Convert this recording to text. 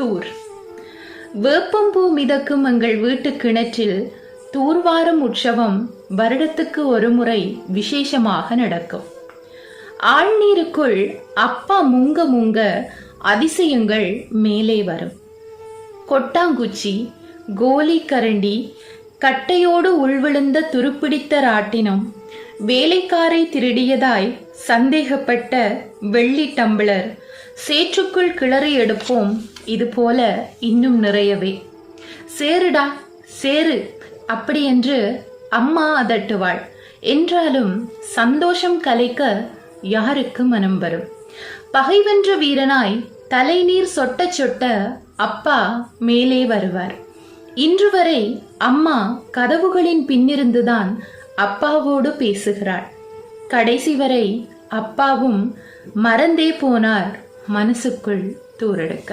தூர். வேப்பம்பூ மிதக்கும் எங்கள் வீட்டு கிணற்றில் தூர்வாரும் உற்சவம் வருடத்துக்கு ஒரு முறை விசேஷமாக நடக்கும். ஆழ்நீருக்குள் அப்பா முங்க முங்க அதிசயங்கள் மேலே வரும். கொட்டாங்குச்சி, கோலி கரண்டி, கட்டையோடு உள்விழுந்த துருப்பிடித்த ராட்டினம், வேலைக்காரை திருடியதாய் சந்தேகப்பட்ட வெள்ளி டம்ளர், சேற்றுக்குள் கிளறி எடுப்போம், இது போல இன்னும் நிறையவே. சேருடா சேரு அப்படி என்று அம்மா அதட்டுவாள். என்றாலும் சந்தோஷம் கலைக்க யாருக்கு மனம் வரும்? பகைவென்ற வீரனாய் தலைநீர் சொட்ட சொட்ட அப்பா மேலே வருவார். இன்று வரை அம்மா கதவுகளின் பின்னிருந்துதான் அப்பாவோடு பேசுகிறாள். கடைசி வரை அப்பாவும் மறந்தே போனார் மனசுக்குள் தூரெடுக்க.